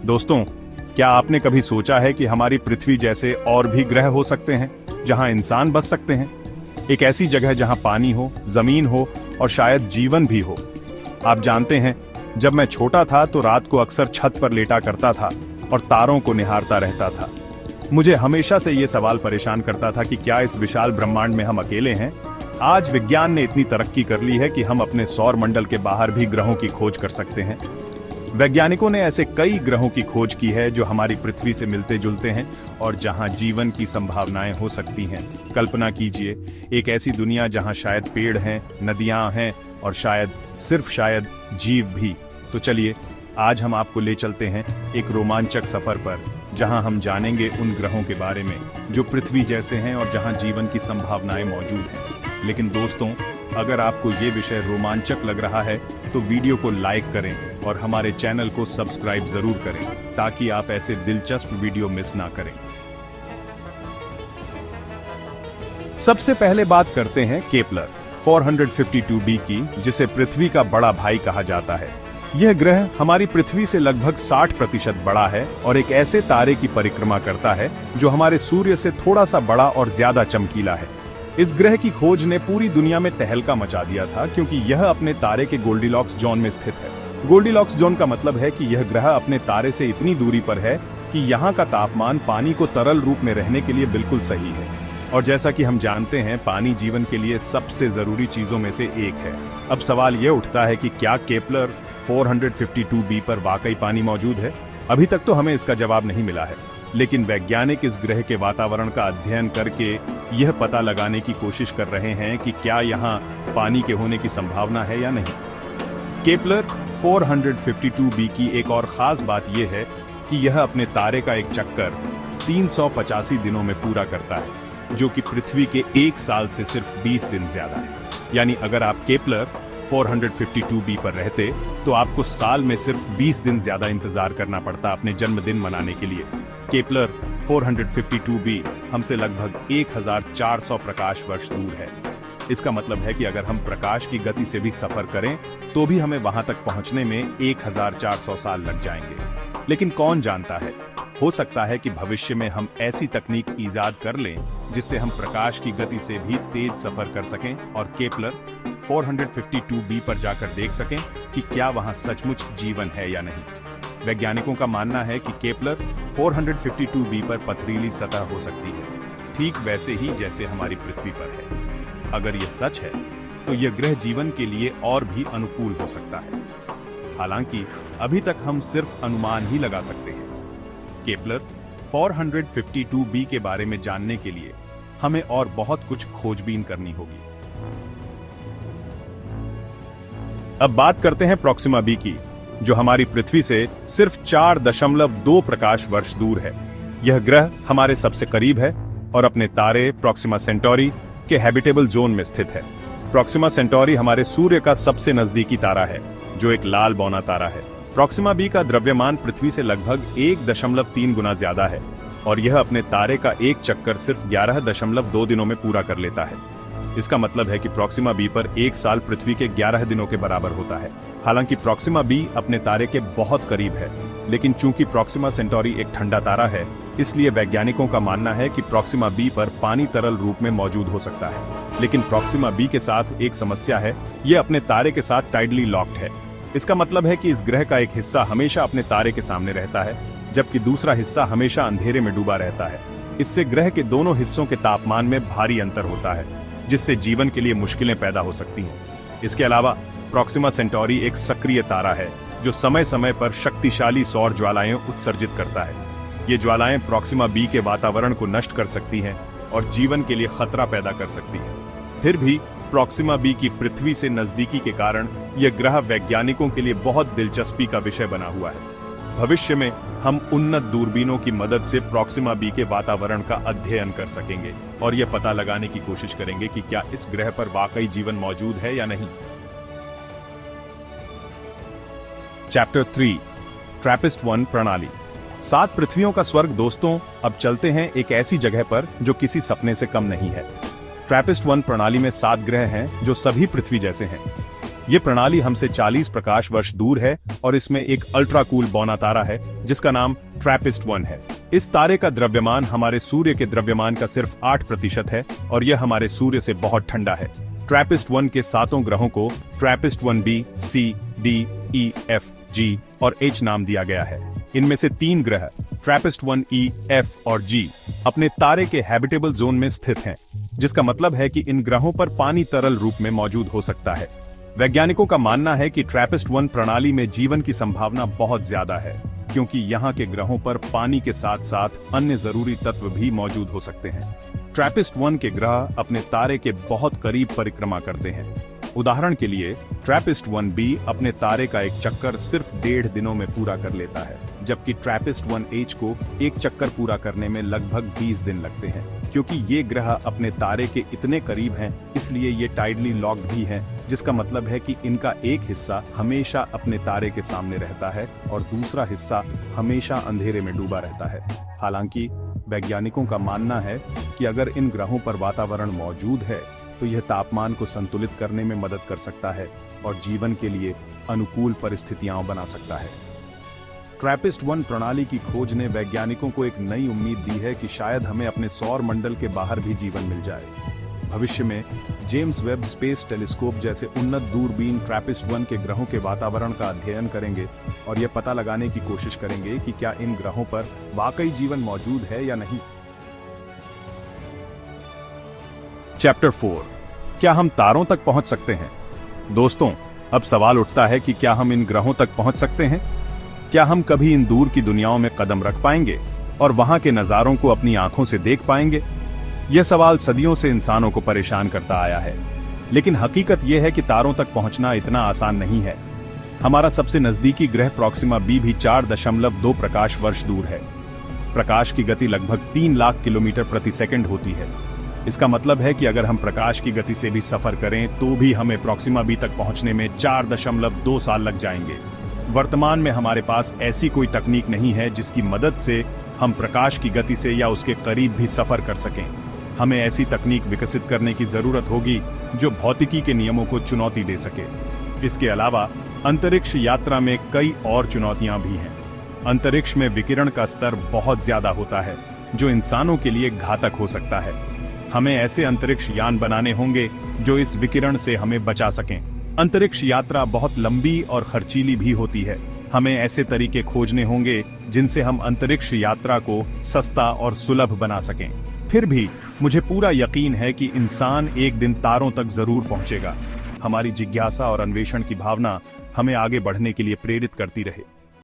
दोस्तों, क्या आपने कभी सोचा है कि हमारी पृथ्वी जैसे और भी ग्रह हो सकते हैं जहां इंसान बस सकते हैं? एक ऐसी जगह जहां पानी हो, जमीन हो और शायद जीवन भी हो। आप जानते हैं, जब मैं छोटा था तो रात को अक्सर छत पर लेटा करता था और तारों को निहारता रहता था। मुझे हमेशा से यह सवाल परेशान करता था कि क्या इस विशाल ब्रह्मांड में हम अकेले हैं? आज विज्ञान ने इतनी तरक्की कर ली है कि हम अपने सौर मंडल के बाहर भी ग्रहों की खोज कर सकते हैं। वैज्ञानिकों ने ऐसे कई ग्रहों की खोज की है जो हमारी पृथ्वी से मिलते जुलते हैं और जहां जीवन की संभावनाएं हो सकती हैं। कल्पना कीजिए, एक ऐसी दुनिया जहां शायद पेड़ हैं, नदियां हैं और सिर्फ शायद जीव भी। तो चलिए, आज हम आपको ले चलते हैं एक रोमांचक सफर पर, जहां हम जानेंगे उन ग्रहों के बारे में जो पृथ्वी जैसे हैं और जहां जीवन की संभावनाएं मौजूद हैं। लेकिन दोस्तों, अगर आपको ये विषय रोमांचक लग रहा है तो वीडियो को लाइक करें और हमारे चैनल को सब्सक्राइब जरूर करें ताकि आप ऐसे दिलचस्प वीडियो मिस ना करें। सबसे पहले बात करते हैं केपलर 452b की, जिसे पृथ्वी का बड़ा भाई कहा जाता है। यह ग्रह हमारी पृथ्वी से लगभग 60% बड़ा है और एक ऐसे तारे की परिक्रमा करता है जो हमारे सूर्य से थोड़ा सा बड़ा और ज्यादा चमकीला है। इस ग्रह की खोज ने पूरी दुनिया में तहलका मचा दिया था, क्योंकि यह अपने तारे के गोल्डीलॉक्स जोन में स्थित है। गोल्डीलॉक्स जोन का मतलब है कि यह ग्रह अपने तारे से इतनी दूरी पर है कि यहाँ का तापमान पानी को तरल रूप में रहने के लिए बिल्कुल सही है। और जैसा कि हम जानते हैं, पानी जीवन के लिए सबसे जरूरी चीजों में से एक है। अब सवाल यह उठता है कि क्या केपलर 452b पर वाकई पानी मौजूद है? अभी तक तो हमें इसका जवाब नहीं मिला है, लेकिन वैज्ञानिक इस ग्रह के वातावरण का अध्ययन करके यह पता लगाने की कोशिश कर रहे हैं कि क्या यहाँ पानी के होने की संभावना है या नहीं। केपलर 452b की एक और खास बात यह है कि यह अपने तारे का एक चक्कर 385 दिनों में पूरा करता है, जो कि पृथ्वी के एक साल से सिर्फ 20 दिन ज्यादा है। यानी अगर आप केपलर 452b पर रहते तो आपको साल में सिर्फ 20 दिन ज्यादा इंतजार करना पड़ता अपने जन्मदिन मनाने के लिए। केपलर 452b हमसे लगभग 1400 प्रकाश वर्ष दूर है। इसका मतलब है कि अगर हम प्रकाश की गति से भी सफर करें तो भी हमें वहां तक पहुंचने में 1400 साल लग जाएंगे। लेकिन कौन जानता है, हो सकता है कि भविष्य में हम ऐसी तकनीक ईजाद कर लें जिससे हम प्रकाश की गति से भी तेज सफर कर सकें और केपलर 452b पर जाकर देख सकें कि क्या वहां सचमुच जीवन है या नहीं। वैज्ञानिकों का मानना है कि केपलर 452b पर पथरीली सतह हो सकती है, ठीक वैसे ही जैसे हमारी पृथ्वी पर है। अगर यह सच है तो यह ग्रह जीवन के लिए और भी अनुकूल हो सकता है। हालांकि अभी तक हम सिर्फ अनुमान ही लगा सकते हैं। केपलर 452b के बारे में जानने के लिए हमें और बहुत कुछ खोजबीन करनी होगी। अब बात करते हैं प्रोक्सिमा बी की, जो हमारी पृथ्वी से सिर्फ 4.2 प्रकाश वर्ष दूर है। यह ग्रह हमारे सबसे करीब है और अपने तारे प्रोक्सिमा सेंटोरी के हैबिटेबल जोन में स्थित है। प्रोक्सिमा सेंटोरी हमारे सूर्य का सबसे नजदीकी तारा है, जो एक लाल बौना तारा है। प्रोक्सिमा बी का द्रव्यमान पृथ्वी से लगभग 1.3 गुना ज्यादा है और यह अपने तारे का एक चक्कर सिर्फ 11.2 दिनों में पूरा कर लेता है। इसका मतलब है कि प्रोक्सिमा बी पर एक साल पृथ्वी के 11 दिनों के बराबर होता है। हालांकि प्रोक्सिमा बी अपने तारे के बहुत करीब है, लेकिन चूंकि प्रोक्सिमा सेंटोरी एक ठंडा तारा है, इसलिए वैज्ञानिकों का मानना है कि प्रोक्सिमा बी पर पानी तरल रूप में मौजूद हो सकता है। लेकिन प्रोक्सिमा बी के साथ एक समस्या है, यह अपने तारे के साथ टाइडली लॉक्ड है। इसका मतलब है कि इस ग्रह का एक हिस्सा हमेशा अपने तारे के सामने रहता है, जबकि दूसरा हिस्सा हमेशा अंधेरे में डूबा रहता है। इससे ग्रह के दोनों हिस्सों के तापमान में भारी अंतर होता है, जिससे जीवन के लिए मुश्किलें पैदा हो सकती हैं। इसके अलावा प्रोक्सिमा सेंटोरी एक सक्रिय तारा है जो समय समय पर शक्तिशाली सौर ज्वालाएं उत्सर्जित करता है। ये ज्वालाएं प्रोक्सिमा बी के वातावरण को नष्ट कर सकती हैं और जीवन के लिए खतरा पैदा कर सकती हैं। फिर भी प्रोक्सिमा बी की पृथ्वी से नजदीकी के कारण यह ग्रह वैज्ञानिकों के लिए बहुत दिलचस्पी का विषय बना हुआ है। भविष्य में हम उन्नत दूरबीनों की मदद से प्रोक्सिमा बी के वातावरण का अध्ययन कर सकेंगे और यह पता लगाने की कोशिश करेंगे कि क्या इस ग्रह पर वाकई जीवन मौजूद है या नहीं। चैप्टर 3 ट्रैपिस्ट-1 प्रणाली। 7 पृथ्वियों का स्वर्ग। दोस्तों, अब चलते हैं एक ऐसी जगह पर जो किसी सपने से कम नहीं है। ट्रैपिस्ट-1 प्रणाली में 7 ग्रह हैं जो सभी पृथ्वी जैसे हैं। ये प्रणाली हमसे 40 प्रकाश वर्ष दूर है और इसमें एक अल्ट्रा कूल बौना तारा है जिसका नाम ट्रैपिस्ट-1 है। इस तारे का द्रव्यमान हमारे सूर्य के द्रव्यमान का सिर्फ 8% है और यह हमारे सूर्य से बहुत ठंडा है। ट्रैपिस्ट-1 के 7 ग्रहों को ट्रैपिस्ट-1b, C, D, E, F, G और H नाम दिया गया है। इनमें से 3 ग्रह ट्रैपिस्ट-1e, F और G अपने तारे के हैबिटेबल जोन में स्थित हैं, जिसका मतलब है कि इन ग्रहों पर पानी तरल रूप में मौजूद हो सकता है। वैज्ञानिकों का मानना है कि ट्रैपिस्ट-1 प्रणाली में जीवन की संभावना बहुत ज्यादा है, क्योंकि यहाँ के ग्रहों पर पानी के साथ साथ अन्य जरूरी तत्व भी मौजूद हो सकते हैं। ट्रैपिस्ट-1 के ग्रह अपने तारे के बहुत करीब परिक्रमा करते हैं। उदाहरण के लिए ट्रैपिस्ट-1b अपने तारे का एक चक्कर सिर्फ 1.5 दिनों में पूरा कर लेता है, जबकि ट्रैपिस्ट-1h को एक चक्कर पूरा करने में लगभग 20 दिन लगते हैं। क्योंकि ये ग्रह अपने तारे के इतने करीब हैं, इसलिए ये टाइडली लॉक्ड भी हैं, जिसका मतलब है कि इनका एक हिस्सा हमेशा अपने तारे के सामने रहता है और दूसरा हिस्सा हमेशा अंधेरे में डूबा रहता है। हालांकि वैज्ञानिकों का मानना है कि अगर इन ग्रहों पर वातावरण मौजूद है तो यह तापमान को संतुलित करने में मदद कर सकता है और जीवन के लिए अनुकूल परिस्थितियां बना सकता है। ट्रैपिस्ट-1 प्रणाली की खोज ने वैज्ञानिकों को एक नई उम्मीद दी है कि शायद हमें अपने सौर मंडल के बाहर भी जीवन मिल जाए। भविष्य में जेम्स वेब स्पेस टेलीस्कोप जैसे उन्नत दूरबीन ट्रैपिस्ट-1 के ग्रहों के वातावरण का अध्ययन करेंगे और यह पता लगाने की कोशिश करेंगे कि क्या इन ग्रहों पर वाकई जीवन मौजूद है या नहीं। चैप्टर 4, क्या हम तारों तक पहुंच सकते हैं? दोस्तों, अब सवाल उठता है कि क्या हम इन ग्रहों तक पहुंच सकते हैं? क्या हम कभी इन दूर की दुनियाओं में कदम रख पाएंगे और वहां के नजारों को अपनी आंखों से देख पाएंगे? यह सवाल सदियों से इंसानों को परेशान करता आया है, लेकिन हकीकत यह है कि तारों तक पहुंचना इतना आसान नहीं है। हमारा सबसे नजदीकी ग्रह प्रॉक्सिमा बी भी 4.2 प्रकाश वर्ष दूर है। प्रकाश की गति लगभग 3 लाख किलोमीटर प्रति सेकंड होती है। इसका मतलब है कि अगर हम प्रकाश की गति से भी सफर करें तो भी हमें प्रॉक्सिमा बी तक पहुंचने में 4.2 साल लग जाएंगे। वर्तमान में हमारे पास ऐसी कोई तकनीक नहीं है जिसकी मदद से हम प्रकाश की गति से या उसके करीब भी सफर कर सकें। हमें ऐसी तकनीक विकसित करने की जरूरत होगी जो भौतिकी के नियमों को चुनौती दे सके। इसके अलावा अंतरिक्ष यात्रा में कई और चुनौतियां भी हैं। अंतरिक्ष में विकिरण का स्तर बहुत ज्यादा होता है, जो इंसानों के लिए घातक हो सकता है। हमें ऐसे अंतरिक्ष यान बनाने होंगे जो इस विकिरण से हमें बचा सकें। अंतरिक्ष यात्रा बहुत लंबी और खर्चीली भी होती है। हमें ऐसे तरीके खोजने होंगे जिनसे हम अंतरिक्ष यात्रा को सस्ता और सुलभ बना सकें। फिर भी मुझे पूरा यकीन है कि इंसान एक दिन तारों तक जरूर पहुंचेगा। हमारी जिज्ञासा और अन्वेषण की भावना हमें आगे बढ़ने के लिए प्रेरित करती रहे।